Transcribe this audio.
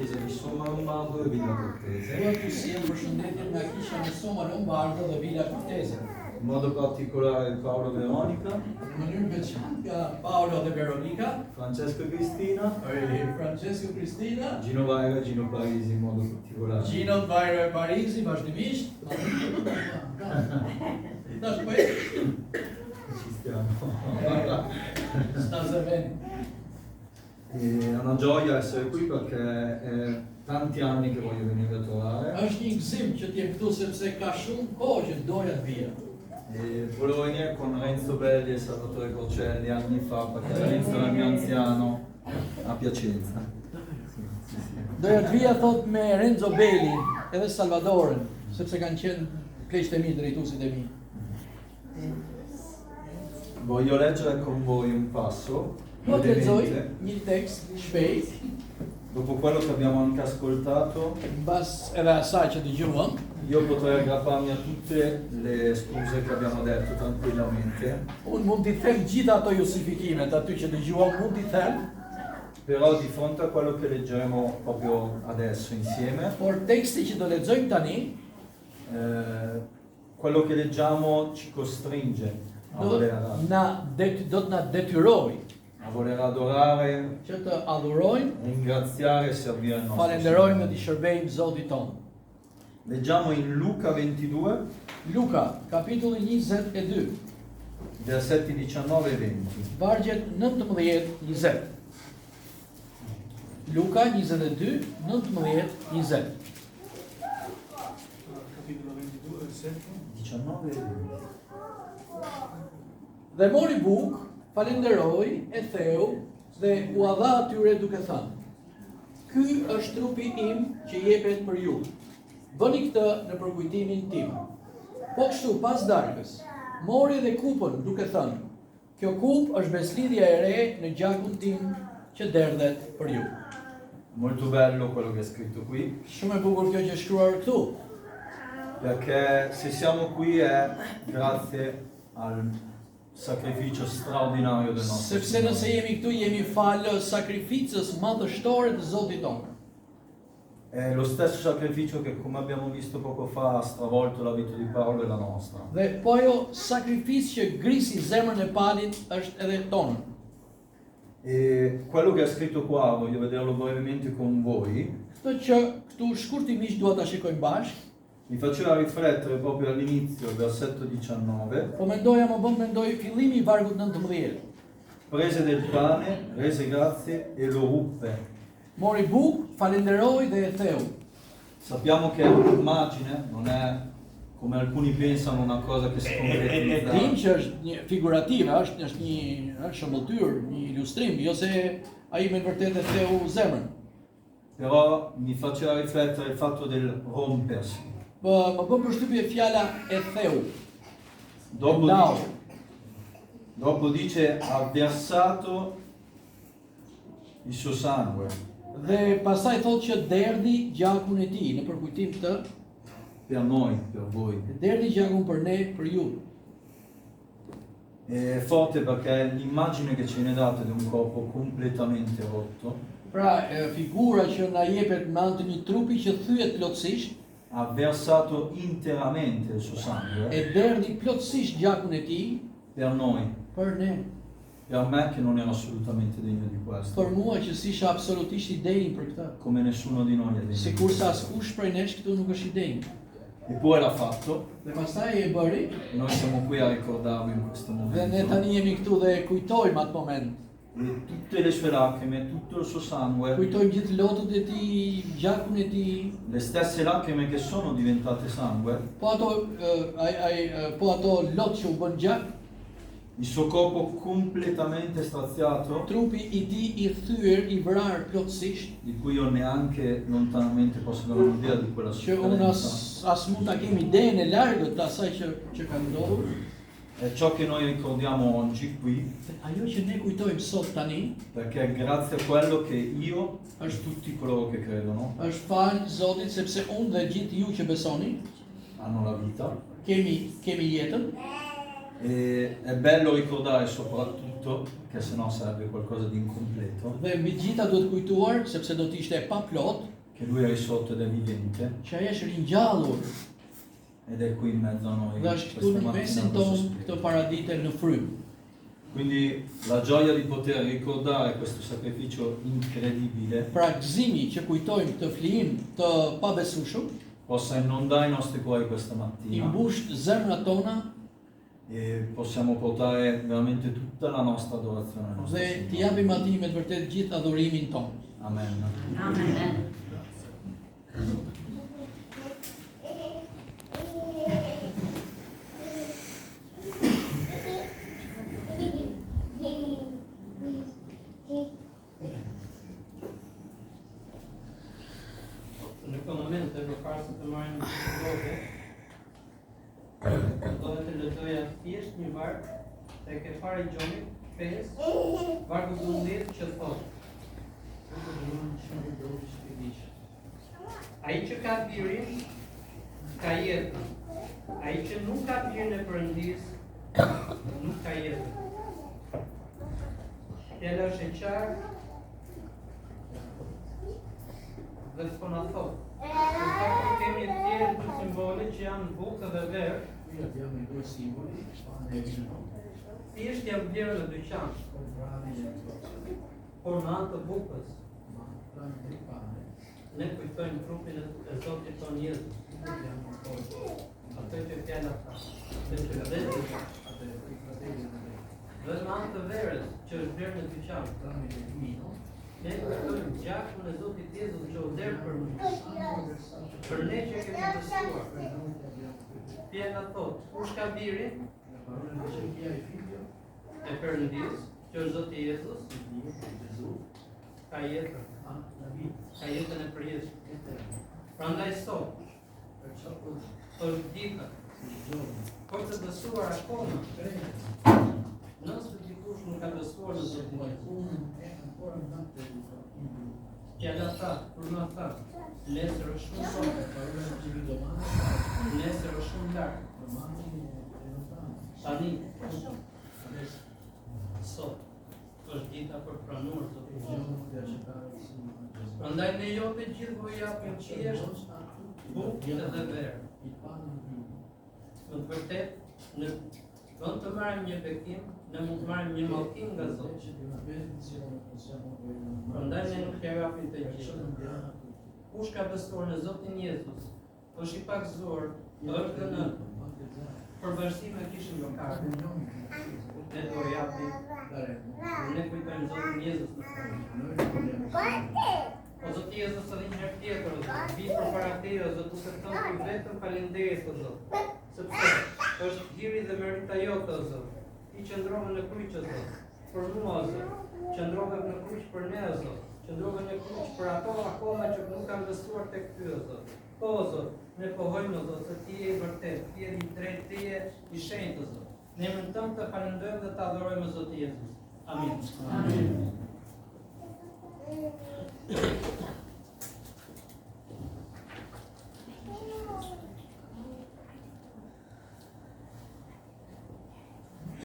chiesa di Somma Lombardo e Villa Cortese, Dua të sjell përshëndetjen nga kisha në Somma Lombardo dhe Villa Cortese. in modo particolare Paolo e Veronica, Në mënyrë veçantë nga Paolo dhe Veronika, Francesco e Cristina, Francesco Cristina, Gino Vaira e Gino Parisi in modo particolare. Gino Vaira e Parisi vazhdimisht. Tash po e Ci stiamo. sta zëven. È una gioia essere qui perché è tanti anni che voglio venire a trovare Është një gëzim që t'jem këtu sepse ka shumë kohë që doja të vija. e volevo venire con Renzo Belli e Salvatore Corcelli anni fa perché Renzo era il mio anziano a Piacenza. Doja të vija thot me Renzo Belli edhe Salvadoren, sepse kanë qenë pleqët e mi, drejtuesit e mi. Voglio leggere con voi un passo, Po të lexoj brevemente, një tekst shpejt, dopo quello che abbiamo anche ascoltato. mbas edhe asaj që dëgjuam. Io potrei aggrapparmi a tutte le scuse che abbiamo detto tranquillamente, Unë mund t'i them gjitha ato justifikimet aty që dëgjuam, mund t'i them, però di fronte a quello che leggeremo proprio adesso insieme, por teksti që do lexojmë tani, quello che leggiamo ci costringe a do të na detyroj a voler adorare, që të adhurojmë, ringraziare e servire il nostro falenderojmë dhe Signore. t'i shërbejmë Zotit tonë. Leggiamo in Luca 22, Luka, kapitulli 22, versetti 19 e 20. vargjet 19-20. Luka 22, 19-20. Capitolo 22, versetto. 19 e 20. Dhe mori bukë, falenderoi, e theu dhe u dha atyre duke thënë: Ky është trupi im që jepet për ju. Bëni këtë në përkujtimin tim. Po kështu pas darkës, mori dhe kupën duke thënë: Kjo kup është beslidhja e re në gjakun tim që derdhet për ju. Molto bello quello che è scritto qui, Shumë e bukur kjo që është shkruar këtu, perché se siamo qui è grazie al sacrificio straordinario del nostro sepse Signore. nëse jemi këtu jemi falë sakrificës madhështore të Zotit tonë. È lo stesso sacrificio che, come abbiamo visto poco fa, ha stravolto la vita di Paolo e la nostra. Dhe po ajo sakrificë që grisi zemrën e Palit është edhe tonë. E quello che è scritto qua, voglio vederlo brevemente con voi, Këtë që këtu shkurtimisht dua ta shikojmë bashkë, mi faceva riflettere proprio all'inizio, il versetto 19, po mendoja më bën mendoj fillimi I vargut 19. prese del pane, rese grazie e lo ruppe. Mori bukë, falenderoi dhe e theu. Sappiamo che è un'immagine, non è come alcuni pensano una cosa che si Dim concretizza. që është një figurative, është një shëmbëtyr, një ilustrim, jo se ai me vërtet e theu zemrën. Però mi faceva riflettere il fatto del rompersi. Më bën përshtypje fjala e theu. Dopo Lau. dice, dopo dice ha versato il suo sangue. Dhe pastaj thotë që derdhi gjakun e tij, në përkujtim këtë, Per noi, per voi. derdhi gjakun për ne, për ju. È forte perché l'immagine che ce ne date di un corpo completamente rotto Pra, figura që na jepet me anë të një trupi që thyet plotësisht, ha versato interamente il suo sangue e derdhi plotësisht gjakun e tij per noi, për ne. per me che non ero assolutamente degno di questo, Për mua që s'isha absolutisht I denj për këtë. come nessuno di noi è degno di Sikur se questo. askush prej nesh këtu nuk është I denj. Eppure l'ha fatto Dhe pastaj e bëri, e noi siamo qui a ricordarlo in questo dhe ne momento. tani jemi këtu dhe kujtojmë atë moment. E tutte le sue lacrime, tutto il suo sangue, Kujtojmë gjithë lotët e tij, gjakun e tij, le stesse lacrime che sono diventate sangue, po ato po ato lot që u bën gjak, il suo corpo completamente straziato, trupi I tij I thyer, I vrar plotësisht, di cui io neanche lontanamente posso dare un'idea di quella që unë sofferenza. as mund ta kemi idenë e largët të asaj që ka ndodhur. È ciò che noi ricordiamo oggi qui, Ajo që ne kujtojmë sot tani, perché grazie a quello che io e tutti coloro che credono është falë Zotit sepse unë dhe gjithë ju që besoni, hanno la vita, kemi jetën, E è bello ricordare soprattutto, che sennò sarebbe qualcosa di incompleto, Dhe mbi gjitha duhet kujtuar, sepse do të ishte e paplot, che lui è risorto ed è vivente që ai është ringjallur ed è qui in mezzo a noi dhe është këtu questa në mattina mesin allo ton stesso këtë Spirito. paradite në frym. Quindi la gioia di poter ricordare questo sacrificio incredibile Pra gëzimi që kujtojmë këtë flijim të pabesueshëm, possa inondare i nostri cuori questa i mattina mbusht zemrat tona e possiamo portare veramente tutta la nostra adorazione al nostro dhe Signore. t'i japim atij me të vërtet gjithë adhurimin ton. Amen. Amen. Në këtë moment të përpara se të marrim lotë, do të lexoja thjesht një varg tek e para i Gjonit 5, vargu 12 që thotë: Ai që ka birin, ka jetën. Ai që nuk ka birin e Perëndis, nuk ka jetën. Fjala është e qartë dhe të na thotë. Kur kemi të tjerë të simbole që janë bukë dhe verë, thjesht janë blerë në dyqan, por në anë të bukës, ne kujtojmë trupin e Zotit ton Jezus. Ato që fjala tha, dhe që vetë dhe në anë të verës që është blerë në dyqan, ne kujtojmë gjakun e Zotit Jezus që u derë për ne. Për ne që kemi besuar. Fjala thotë, kush ka birin e Perëndis, që është Zoti Jezus, ka jetën. Ka jetën e përjetshme. Prandaj sot, është dita, por të besuar akoma, nëse dikush nuk ka besuar në Zotin Jezus, fjala tha, kur na tha, nesër është shumë sot, nesër është shumë larg. Tani, sot, është dita për pranuar Zotin Jezus. Prandaj ne jo të gjithë po japim thjesht bukë dhe verë. Në të vërtet, në vend të marrim një bekim, ne mund të marrim një mallkim nga Zoti. Prandaj ne nuk ja japim të gjithë. Kush ka besuar në Zotin Jezus, është i pakzuar, është në përvërsim e kishën lokale. Ne do japim, ne kujtojmë Zotin Jezus në fund. O Zoti Jezus edhe një herë tjetër, vi përpara Teje, o Zot, duke thënë ty vetëm falenderoj o Zot, sepse është hiri dhe merita jote o Zot. Ti qëndrove në kryq o Zot, për mua o Zot, qëndrove në kryq për ne o Zot, qëndrove në kryq për ato akoma që nuk kanë besuar tek Ty o Zot. Po o Zot, ne pohojmë o Zot se Ti je i vërtet, Ti je i drejtë, Ti je i shenjtë o Zot. Ne emrin tënd të falenderojmë dhe të adhurojmë o Zoti Jezus. Amin. Amin.